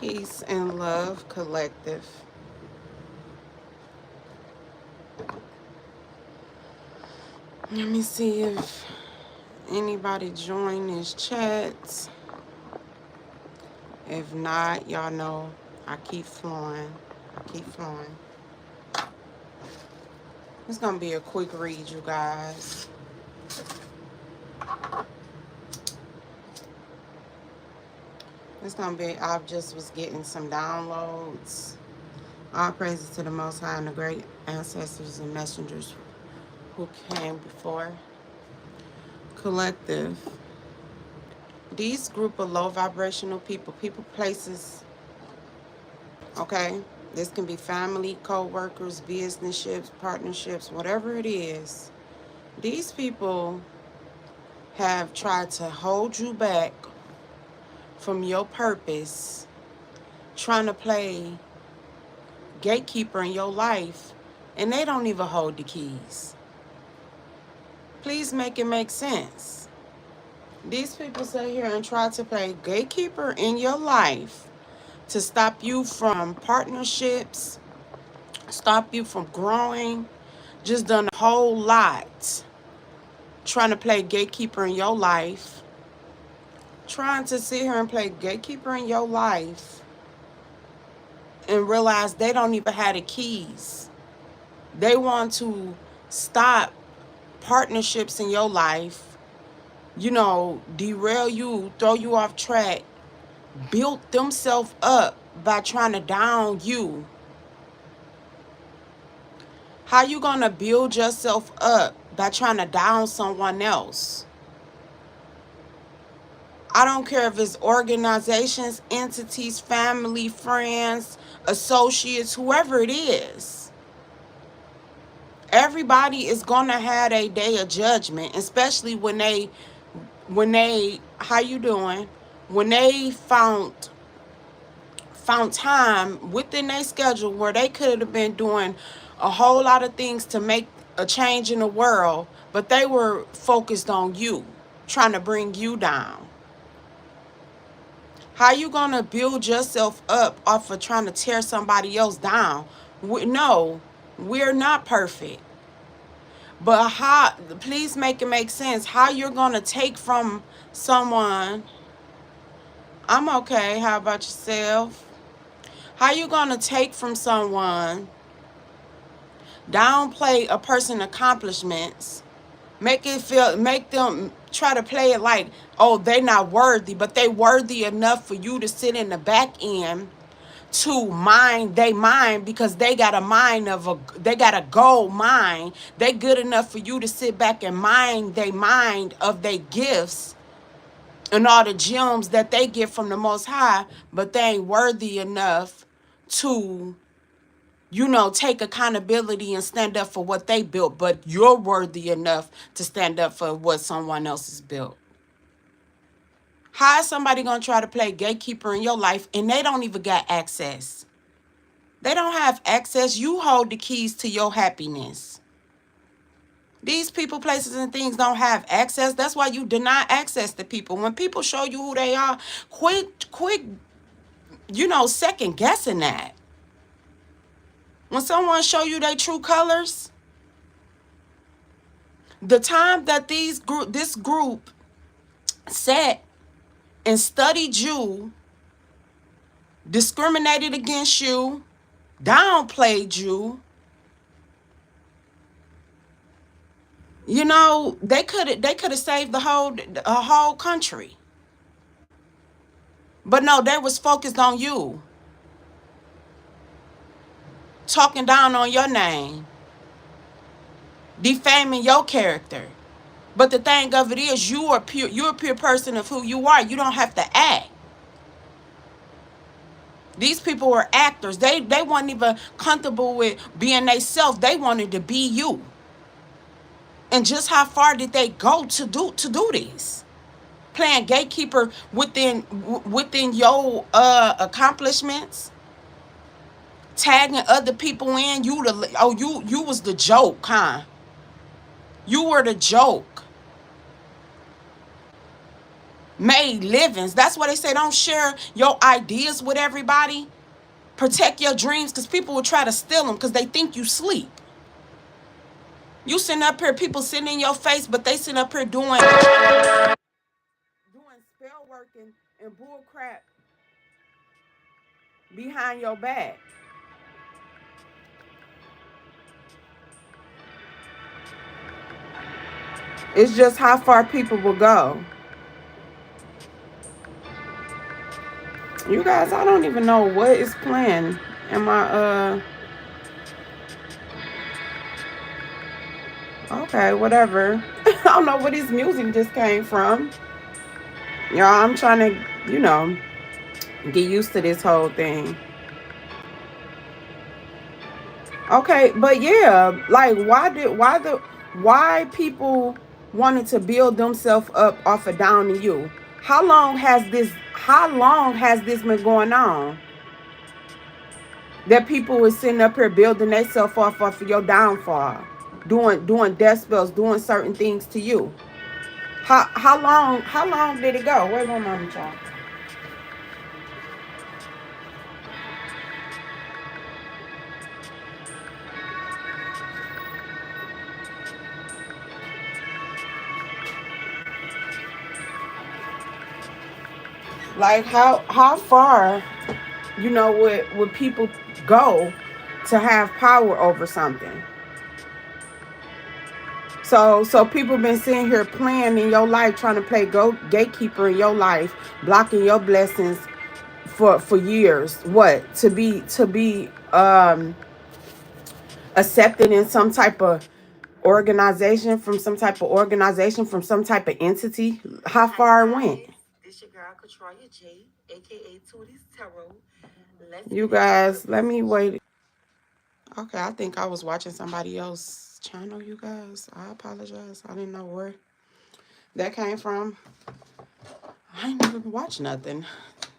Peace and Love Collective. Let me see if anybody joined this chat. If not, y'all know I keep flowing. It's gonna be a quick read, you guys. It's gonna be, I just was getting some downloads. All praises to the Most High and the great ancestors and messengers who came before. Collective. These group of low vibrational people, places, okay? This can be family, co-workers, business partnerships, whatever it is. These people have tried to hold you back from your purpose, trying to play gatekeeper in your life, and they don't even hold the keys. Please make it make sense. These people sit here and try to play gatekeeper in your life to stop you from partnerships, stop you from growing, just done a whole lot trying to play gatekeeper in your life, trying to sit here and play gatekeeper in your life and realize they don't even have the keys. They want to stop partnerships in your life, derail you, throw you off track, build themselves up by trying to down you. How you gonna build yourself up by trying to down someone else? I don't care if it's organizations, entities, family, friends, associates, whoever it is. Everybody is gonna have a day of judgment, especially when they how you doing? When they found time within their schedule where they could have been doing a whole lot of things to make a change in the world, but they were focused on you, trying to bring you down. How you gonna build yourself up off of trying to tear somebody else down? No, we're not perfect. But how, please make it make sense, how you're gonna take from someone. I'm okay, how about yourself? How you gonna take from someone, downplay a person's accomplishments, make them try to play it like, oh, they're not worthy, but they worthy enough for you to sit in the back end to mind they mind, because they got a gold mind. They good enough for you to sit back and mind they mind of their gifts and all the gems that they get from the Most High, but they ain't worthy enough to, take accountability and stand up for what they built. But you're worthy enough to stand up for what someone else has built. How is somebody going to try to play gatekeeper in your life and they don't even got access? They don't have access. You hold the keys to your happiness. These people, places, and things don't have access. That's why you deny access to people. When people show you who they are, quit, second guessing that. When someone show you their true colors, the time that this group sat and studied you, discriminated against you, downplayed you, they could have saved a whole country. But no, they was focused on you, talking down on your name, defaming your character. But the thing of it is, you're a pure person of who you are. You don't have to act. These people were actors. They weren't even comfortable with being they self. They wanted to be you. And just how far did they go to do this? Playing gatekeeper within your accomplishments, tagging other people in. You was the joke, huh? You were the joke. made livings. That's why they say don't share your ideas with everybody. Protect your dreams, because people will try to steal them because they think you sleep. You sitting up here, people sitting in your face, but they sitting up here doing spell work and bull crap behind your back. It's just how far people will go. You guys, I don't even know what is playing. Am I okay, whatever. I don't know where this music just came from. Y'all, I'm trying to, get used to this whole thing. Okay, but yeah, like why people wanted to build themselves up off of down to you? How long has this been going on? That people is sitting up here building themselves off of your downfall, doing death spells, doing certain things to you. How long did it go? Where's my mama, child? Like how far, would people go to have power over something? So people been sitting here playing in your life, trying to play gatekeeper in your life, blocking your blessings for years. What to be accepted in some type of organization, from some type of organization, from some type of entity? How far it went? You guys, let me wait. Okay, I think I was watching somebody else's channel, you guys. I apologize. I didn't know where that came from. I ain't never watched nothing.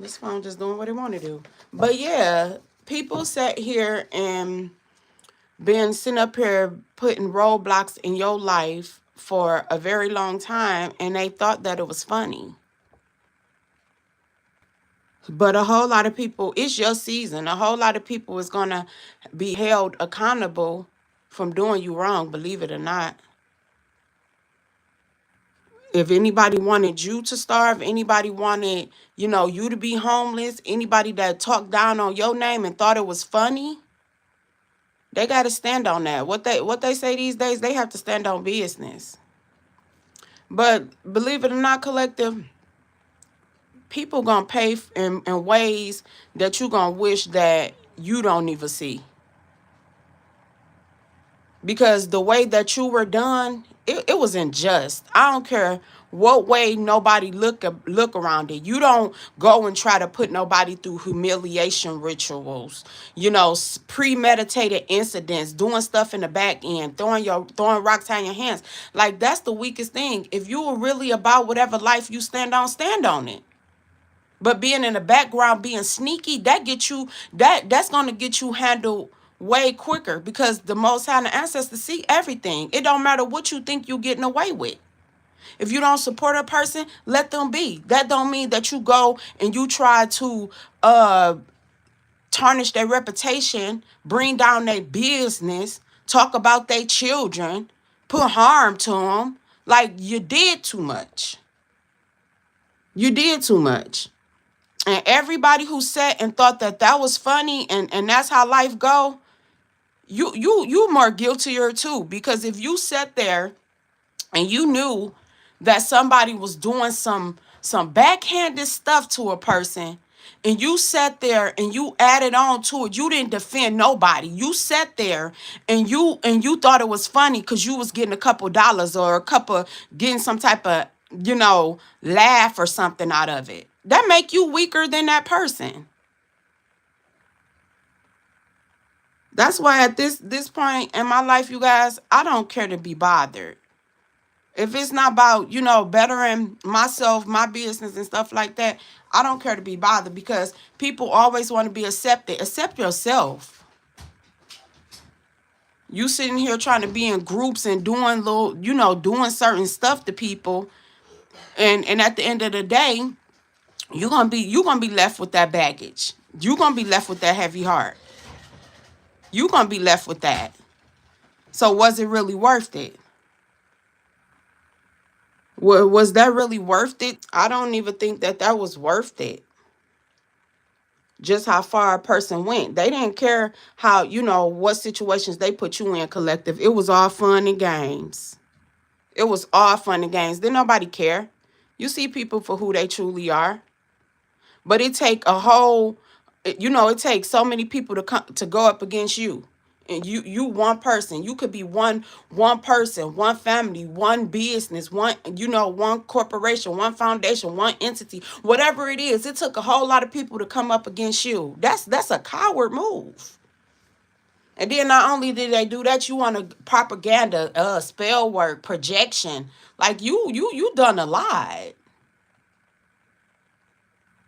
This phone just doing what it want to do. But yeah, people sat here and been sitting up here putting roadblocks in your life for a very long time, and they thought that it was funny. But a whole lot of people, it's your season. A whole lot of people is going to be held accountable from doing you wrong, believe it or not. If anybody wanted you to starve, anybody wanted, you to be homeless, anybody that talked down on your name and thought it was funny, they got to stand on that. What they say these days, they have to stand on business. But believe it or not, collective, people gonna pay in ways that you gonna wish that you don't even see. Because the way that you were done, it was unjust. I don't care what way nobody look around it. You don't go and try to put nobody through humiliation rituals, premeditated incidents, doing stuff in the back end, throwing rocks out your hands. Like, that's the weakest thing. If you were really about whatever life you stand on it. But being in the background, being sneaky, that's gonna get you handled way quicker, because the Most High and the ancestors see everything. It don't matter what you think you're getting away with. If you don't support a person, let them be. That don't mean that you go and you try to tarnish their reputation, bring down their business, talk about their children, put harm to them. Like, you did too much. You did too much. And everybody who sat and thought that was funny and that's how life go, you more guiltier too. Because if you sat there and you knew that somebody was doing some backhanded stuff to a person, and you sat there and you added on to it, you didn't defend nobody. You sat there and you thought it was funny because you was getting a couple dollars or getting some type of laugh or something out of it. That make you weaker than that person. That's why at this point in my life, you guys, I don't care to be bothered. If it's not about, bettering myself, my business and stuff like that, I don't care to be bothered, because people always want to be accepted. Accept yourself. You sitting here trying to be in groups and doing doing certain stuff to people, And at the end of the day, you're gonna be left with that baggage. You're gonna be left with that heavy heart. You're gonna be left with that. So was it really worth it? Was that really worth it? I don't even think that that was worth it. Just how far a person went. They didn't care how, what situations they put you in, collective. It was all fun and games. It was all fun and games. Didn't nobody care. You see people for who they truly are. But it take a whole, it takes so many people to go up against you. And you one person. You could be one person, one family, one business, one corporation, one foundation, one entity, whatever it is. It took a whole lot of people to come up against you. That's a coward move. And then not only did they do that, you want to propaganda, spell work, projection. Like you done a lot.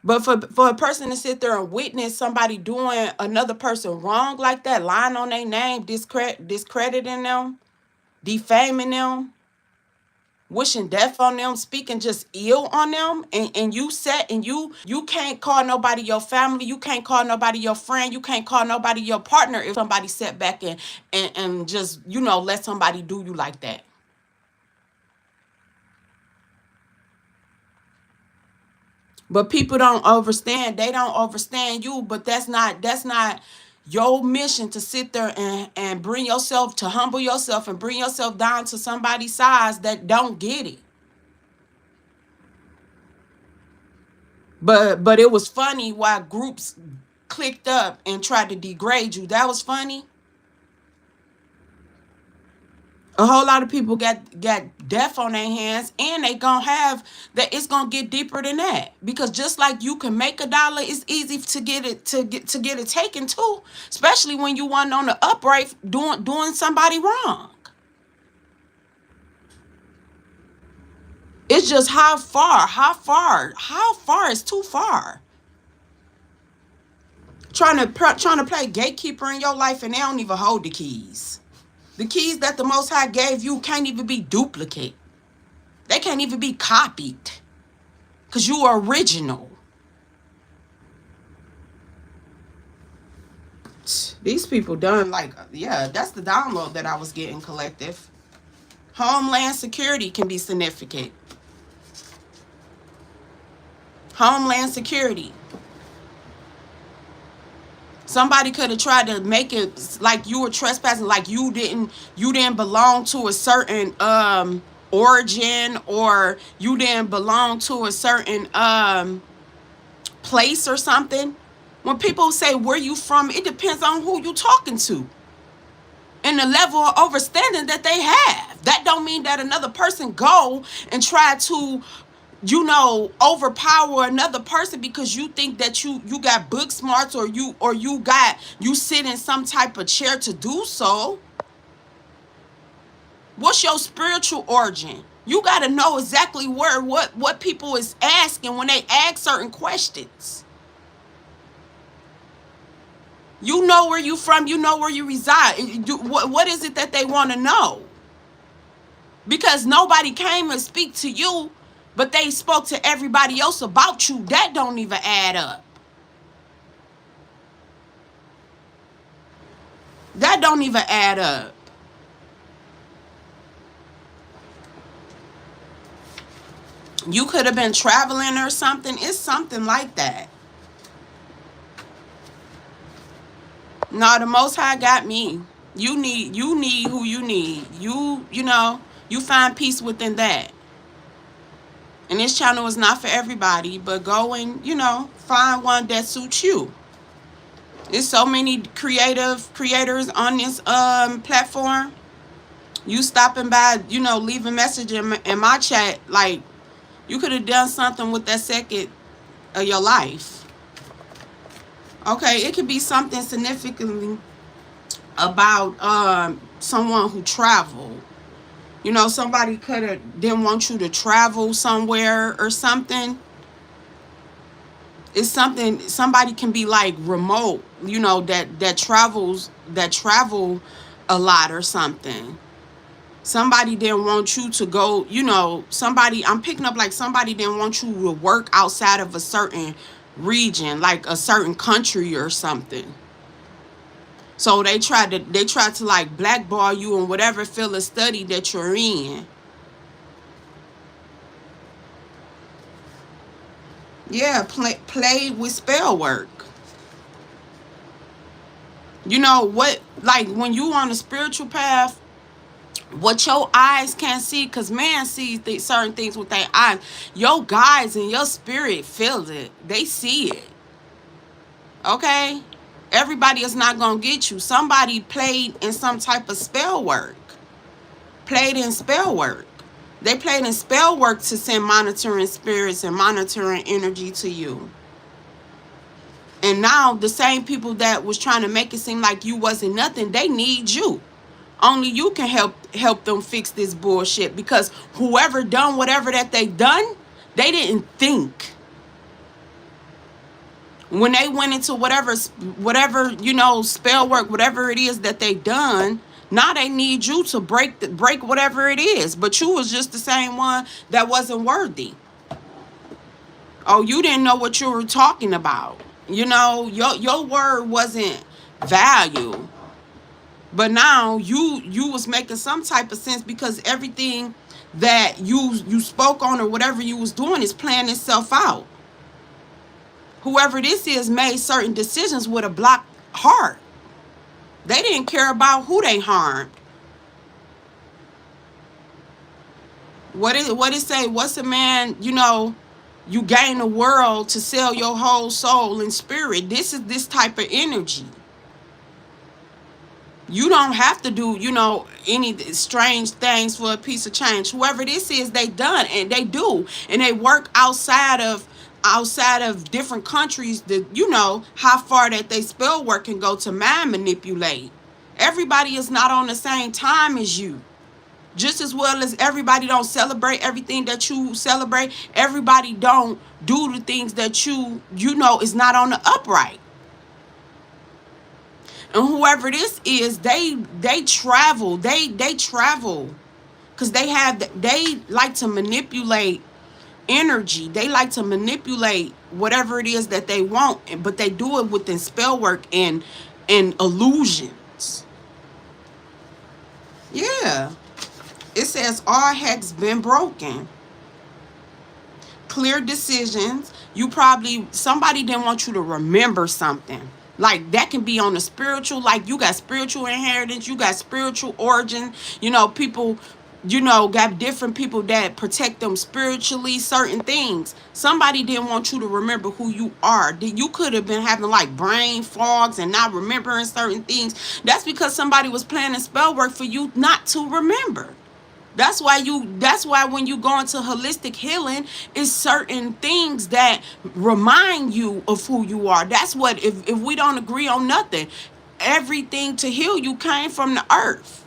But for a person to sit there and witness somebody doing another person wrong like that, lying on their name, discrediting them, defaming them, wishing death on them, speaking just ill on them, and you can't call nobody your family, you can't call nobody your friend, you can't call nobody your partner if somebody set back and just, let somebody do you like that. But people don't understand. They don't understand you. But that's not your mission to sit there and bring yourself, to humble yourself and bring yourself down to somebody's size that don't get it. But it was funny why groups clicked up and tried to degrade you. That was funny. A whole lot of people got death on their hands, and they gonna have that. It's gonna get deeper than that, because just like you can make $1, it's easy to get it taken too, especially when you want on the upright doing somebody wrong. It's just how far is too far. Trying to play gatekeeper in your life, and they don't even hold the keys. The keys that the Most High gave you can't even be duplicate. They can't even be copied, because you are original. These people done that's the download that I was getting, collective. Homeland security can be significant. Homeland security. Somebody could have tried to make it like you were trespassing, like you didn't belong to a certain origin, or you didn't belong to a certain place or something. When people say where you from, it depends on who you talking to and the level of understanding that they have. That don't mean that another person go and try to overpower another person because you think that you got book smarts, or you sit in some type of chair to do so. What's your spiritual origin? You got to know exactly what people is asking when they ask certain questions. You know where you from, you know where you reside. What is it that they want to know? Because nobody came and speak to you, but they spoke to everybody else about you. That don't even add up. That don't even add up. You could have been traveling or something. It's something like that. No, the Most High got me. You need who you need. You find peace within that. And this channel is not for everybody, but go and, find one that suits you. There's so many creators on this platform. You stopping by, leave a message in my chat, like you could have done something with that second of your life. Okay, it could be something significantly about someone who traveled. Somebody could have didn't want you to travel somewhere or something. It's something, somebody can be like remote, that travel a lot or something. Somebody didn't want you to go, somebody, I'm picking up like somebody didn't want you to work outside of a certain region, like a certain country or something. So they tried to like blackball you in whatever field of study that you're in. Yeah, play with spell work. You know what, like when you on a spiritual path, what your eyes can't see, because man sees certain things with their eyes, your guides and your spirit feels it, they see it. Okay, everybody is not gonna get you. Somebody played in some type of spell work, played in spell work. They played in spell work to send monitoring spirits and monitoring energy to you. And now the same people that was trying to make it seem like you wasn't nothing, they need you. Only you can help them fix this bullshit, because whoever done whatever that they done, they didn't think. When they went into whatever spell work, whatever it is that they done, now they need you to break whatever it is. But you was just the same one that wasn't worthy. Oh, you didn't know what you were talking about. Your word wasn't value. But now you was making some type of sense, because everything that you spoke on or whatever you was doing is playing itself out. Whoever this is made certain decisions with a blocked heart. They didn't care about who they harmed. What it say? What's a man, you gain the world to sell your whole soul and spirit. This is this type of energy. You don't have to do, any strange things for a piece of change. Whoever this is, they done, and they do, and they work outside of different countries. That how far that they spell work can go to mind manipulate. Everybody is not on the same time as you. Just as well as everybody don't celebrate everything that you celebrate, everybody don't do the things that is not on the upright. And whoever this is, they travel. They travel. Because they like to manipulate energy. They like to manipulate whatever it is that they want. But they do it within spell work and illusions. Yeah. It says all hex been broken. Clear decisions. Somebody didn't want you to remember something. Like that can be on the spiritual, like you got spiritual inheritance, you got spiritual origin. People, got different people that protect them spiritually, certain things. Somebody didn't want you to remember who you are. You could have been having like brain fogs and not remembering certain things. That's because somebody was planning spell work for you not to remember. That's why when you go into holistic healing, it's certain things that remind you of who you are. That's what, if we don't agree on nothing, everything to heal you came from the earth.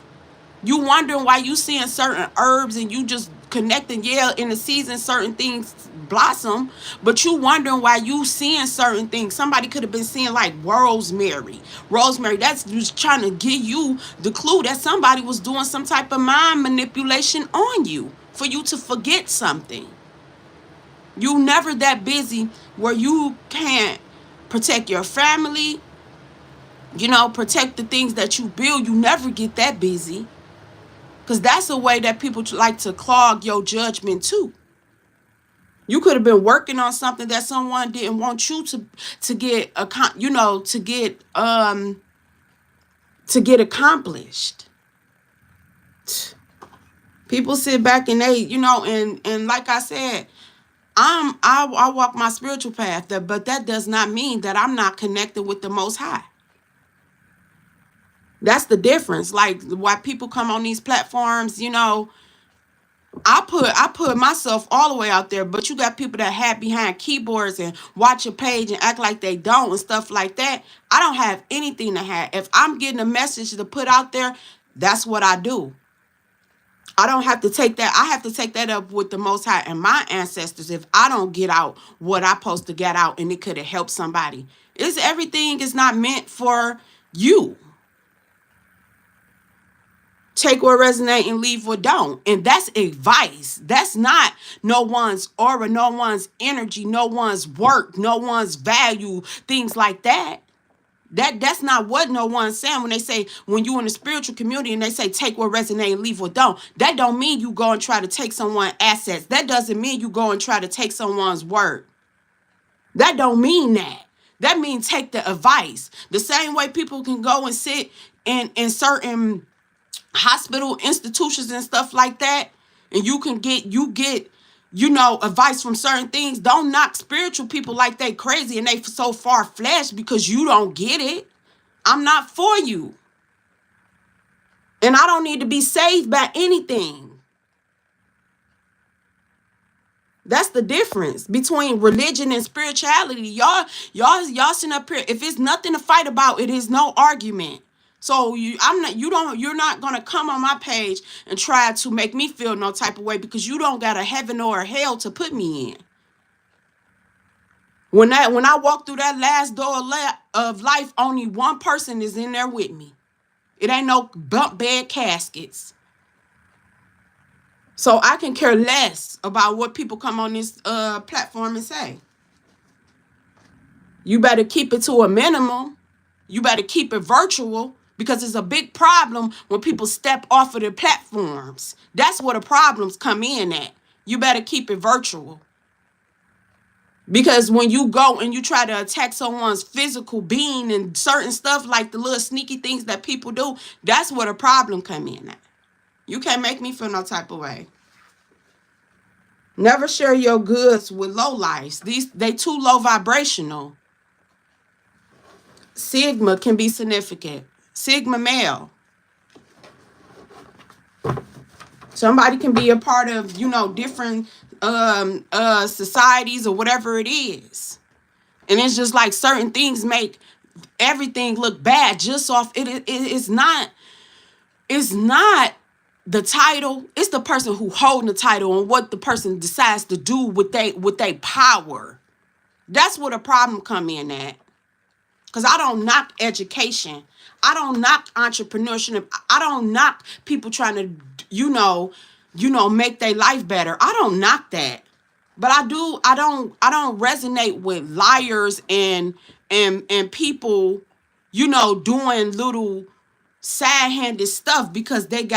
You wondering why you seeing certain herbs and you just connecting, in the season certain things blossom, but you wondering why you seeing certain things. Somebody could have been seeing like rosemary. That's just trying to give you the clue that somebody was doing some type of mind manipulation on you for you to forget something. You never that busy where you can't protect your family, protect the things that you build. You never get that busy. Because that's a way that people like to clog your judgment too. You could have been working on something that someone didn't want you to get accomplished. People sit back and they, and like I said, I walk my spiritual path, but that does not mean that I'm not connected with the Most High. That's the difference. Like why people come on these platforms, I put myself all the way out there, but you got people that have behind keyboards and watch a page and act like they don't and stuff like that. I don't have anything to have. If I'm getting a message to put out there, that's what I do. I don't have to take that. I have to take that up with the Most High and my ancestors if I don't get out what I'm supposed to get out and it could have helped somebody. Everything is not meant for you. Take what resonate and leave what don't. And that's advice. That's not no one's aura, no one's energy, no one's work, no one's value, things like that. That's not what no one's saying when they say, when you in the spiritual community and they say take what resonate and leave what don't. That don't mean you go and try to take someone's assets. That doesn't mean you go and try to take someone's work. That don't mean that. That means take the advice. The same way people can go and sit in certain hospital institutions and stuff like that, and you get advice from certain things. Don't knock spiritual people like they crazy and they so far-fetched because you don't get it. I'm not for you, and I don't need to be saved by anything. That's the difference between religion and spirituality. Y'all sitting up here. If it's nothing to fight about, it is no argument. So you're not gonna come on my page and try to make me feel no type of way because you don't got a heaven or a hell to put me in. When I walk through that last door of life, only one person is in there with me. It ain't no bump bed caskets. So I can care less about what people come on this platform and say. You better keep it to a minimum. You better keep it virtual, because it's a big problem when people step off of the platforms. That's where the problems come in at. You better keep it virtual. Because when you go and you try to attack someone's physical being and certain stuff, like the little sneaky things that people do, that's where the problem come in at. You can't make me feel no type of way. Never share your goods with low lives. They too low vibrational. Sigma can be significant. Sigma male. Somebody can be a part of, different societies or whatever it is. And it's just like certain things make everything look bad just off. It's not the title. It's the person who holding the title and what the person decides to do with they power. That's where the problem come in at. Because I don't knock education. I don't knock entrepreneurship. I don't knock people trying to, make their life better. I don't knock that. But I don't resonate with liars and people, doing little sad-handed stuff because they got